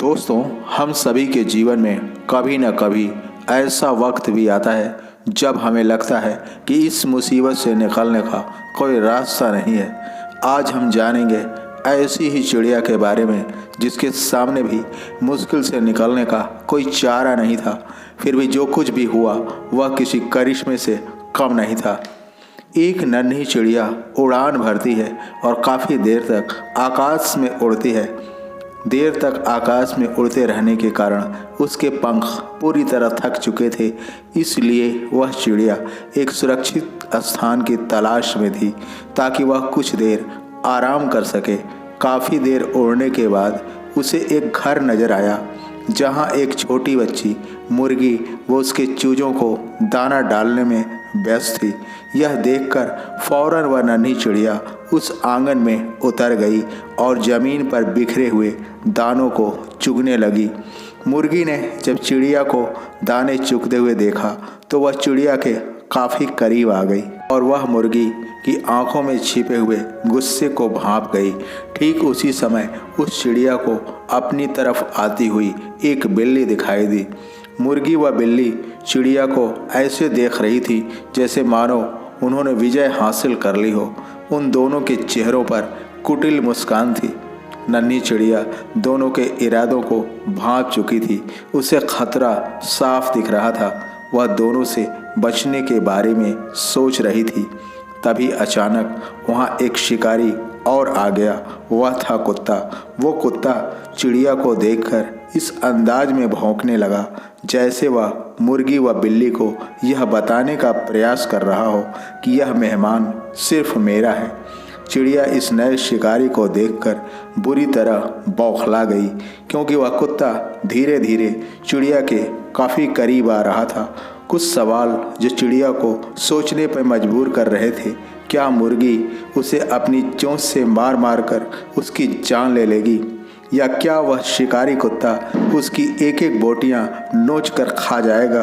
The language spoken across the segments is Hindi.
दोस्तों, हम सभी के जीवन में कभी न कभी ऐसा वक्त भी आता है जब हमें लगता है कि इस मुसीबत से निकलने का कोई रास्ता नहीं है। आज हम जानेंगे ऐसी ही चिड़िया के बारे में जिसके सामने भी मुश्किल से निकलने का कोई चारा नहीं था, फिर भी जो कुछ भी हुआ वह किसी करिश्मे से कम नहीं था। एक नन्ही चिड़िया उड़ान भरती है और काफ़ी देर तक आकाश में उड़ती है। देर तक आकाश में उड़ते रहने के कारण उसके पंख पूरी तरह थक चुके थे, इसलिए वह चिड़िया एक सुरक्षित स्थान की तलाश में थी ताकि वह कुछ देर आराम कर सके। काफ़ी देर उड़ने के बाद उसे एक घर नज़र आया जहां एक छोटी बच्ची मुर्गी वो उसके चूजों को दाना डालने में व्यस्त थी। यह देखकर फौरन वह नन्ही चिड़िया उस आंगन में उतर गई और ज़मीन पर बिखरे हुए दानों को चुगने लगी। मुर्गी ने जब चिड़िया को दाने चुगते हुए देखा तो वह चिड़िया के काफ़ी करीब आ गई और वह मुर्गी की आंखों में छिपे हुए गुस्से को भांप गई। ठीक उसी समय उस चिड़िया को अपनी तरफ आती हुई एक बिल्ली दिखाई दी। मुर्गी व बिल्ली चिड़िया को ऐसे देख रही थी जैसे मानो उन्होंने विजय हासिल कर ली हो। उन दोनों के चेहरों पर कुटिल मुस्कान थी। नन्ही चिड़िया दोनों के इरादों को भांप चुकी थी। उसे खतरा साफ दिख रहा था। वह दोनों से बचने के बारे में सोच रही थी। तभी अचानक वहाँ एक शिकारी और आ गया। वह था कुत्ता। वो कुत्ता चिड़िया को देखकर इस अंदाज में भौंकने लगा जैसे वह मुर्गी व बिल्ली को यह बताने का प्रयास कर रहा हो कि यह मेहमान सिर्फ मेरा है। चिड़िया इस नए शिकारी को देखकर बुरी तरह बौखला गई, क्योंकि वह कुत्ता धीरे धीरे चिड़िया के काफ़ी करीब आ रहा था। कुछ सवाल जो चिड़िया को सोचने पर मजबूर कर रहे थे। क्या मुर्गी उसे अपनी चोंच से मार मार कर उसकी जान ले लेगी, या क्या वह शिकारी कुत्ता उसकी एक एक बोटियां नोच कर खा जाएगा?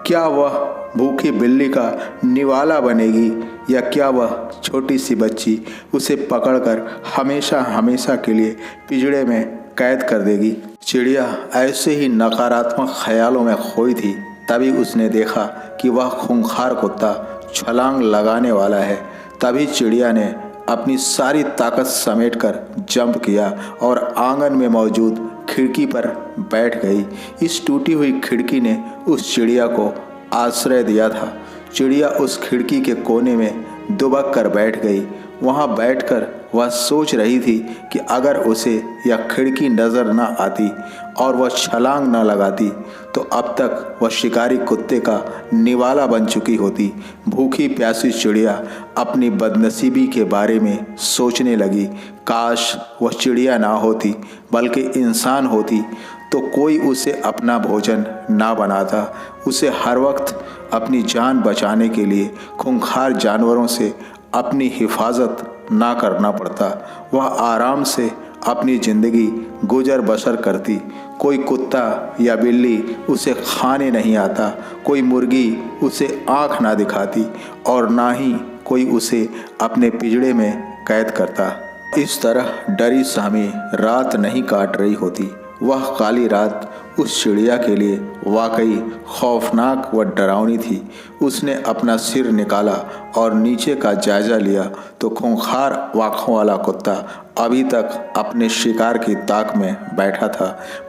क्या वह भूखी बिल्ली का निवाला बनेगी, या क्या वह छोटी सी बच्ची उसे पकड़कर हमेशा हमेशा के लिए पिंजड़े में कैद कर देगी? चिड़िया ऐसे ही नकारात्मक ख्यालों में खोई थी। तभी उसने देखा कि वह खूंखार कुत्ता छलांग लगाने वाला है। तभी चिड़िया ने अपनी सारी ताकत समेटकर जंप किया और आंगन में मौजूद खिड़की पर बैठ गई। इस टूटी हुई खिड़की ने उस चिड़िया को आश्रय दिया था। चिड़िया उस खिड़की के कोने में दुबक कर बैठ गई। वहाँ बैठकर वह सोच रही थी कि अगर उसे यह खिड़की नज़र न आती और वह छलांग न लगाती तो अब तक वह शिकारी कुत्ते का निवाला बन चुकी होती। भूखी प्यासी चिड़िया अपनी बदनसीबी के बारे में सोचने लगी। काश वह चिड़िया ना होती बल्कि इंसान होती तो कोई उसे अपना भोजन ना बनाता। उसे हर वक्त अपनी जान बचाने के लिए खूंखार जानवरों से अपनी हिफाजत ना करना पड़ता। वह आराम से अपनी ज़िंदगी गुजर बसर करती। कोई कुत्ता या बिल्ली उसे खाने नहीं आता, कोई मुर्गी उसे आँख ना दिखाती और ना ही कोई उसे अपने पिंजड़े में कैद करता। इस तरह डरी सहमी रात नहीं काट रही होती। वह काली रात उस चिड़िया के लिए वाकई खौफनाक व डरावनी थी। उसने अपना सिर निकाला और नीचे का जायजा लिया तो खूंखार आँखों वाला कुत्ता अभी तक अपने शिकार की ताक में बैठा था।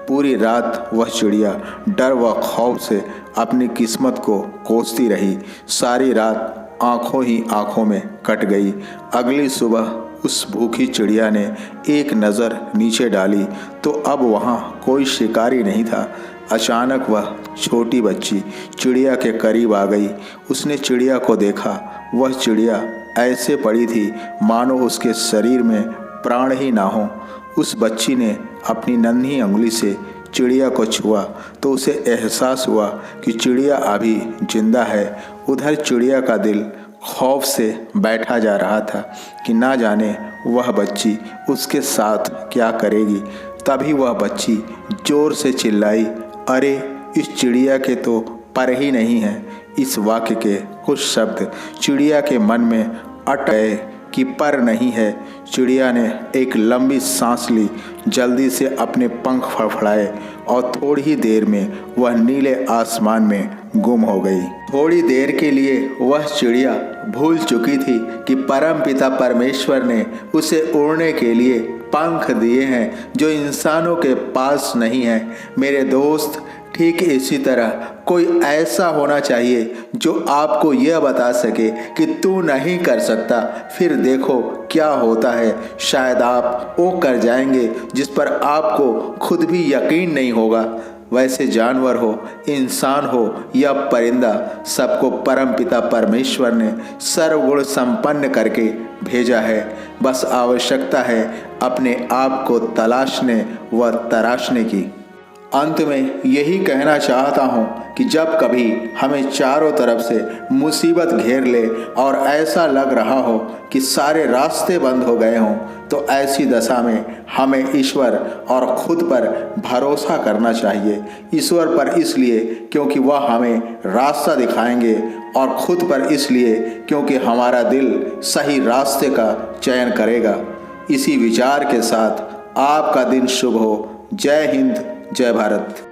पूरी रात वह चिड़िया डर व खौफ से अपनी किस्मत को कोसती रही। सारी रात आँखों ही आँखों में कट गई। अगली सुबह उस भूखी चिड़िया ने एक नज़र नीचे डाली तो अब वहाँ कोई शिकारी नहीं था। अचानक वह छोटी बच्ची चिड़िया के करीब आ गई। उसने चिड़िया को देखा। वह चिड़िया ऐसे पड़ी थी मानो उसके शरीर में प्राण ही ना हो। उस बच्ची ने अपनी नन्ही उंगली से चिड़िया को छुआ तो उसे एहसास हुआ कि चिड़िया अभी जिंदा है। उधर चिड़िया का दिल खौफ से बैठा जा रहा था कि ना जाने वह बच्ची उसके साथ क्या करेगी। तभी वह बच्ची जोर से चिल्लाई, अरे इस चिड़िया के तो पर ही नहीं है। इस वाक्य के कुछ शब्द चिड़िया के मन में अट गए कि पर नहीं है। चिड़िया ने एक लंबी सांस ली, जल्दी से अपने पंख फड़फड़ाए और थोड़ी ही देर में वह नीले आसमान में गुम हो गई। थोड़ी देर के लिए वह चिड़िया भूल चुकी थी कि परमपिता परमेश्वर ने उसे उड़ने के लिए पंख दिए हैं जो इंसानों के पास नहीं है। मेरे दोस्त, ठीक इसी तरह कोई ऐसा होना चाहिए जो आपको यह बता सके कि तू नहीं कर सकता, फिर देखो क्या होता है। शायद आप वो कर जाएंगे जिस पर आपको खुद भी यकीन नहीं होगा। वैसे जानवर हो, इंसान हो या परिंदा, सबको परमपिता परमेश्वर ने सर्वगुण संपन्न करके भेजा है। बस आवश्यकता है अपने आप को तलाशने व तराशने की। अंत में यही कहना चाहता हूँ कि जब कभी हमें चारों तरफ से मुसीबत घेर ले और ऐसा लग रहा हो कि सारे रास्ते बंद हो गए हों, तो ऐसी दशा में हमें ईश्वर और खुद पर भरोसा करना चाहिए। ईश्वर पर इसलिए क्योंकि वह हमें रास्ता दिखाएंगे और खुद पर इसलिए क्योंकि हमारा दिल सही रास्ते का चयन करेगा। इसी विचार के साथ आपका दिन शुभ हो। जय हिंद, जय भारत।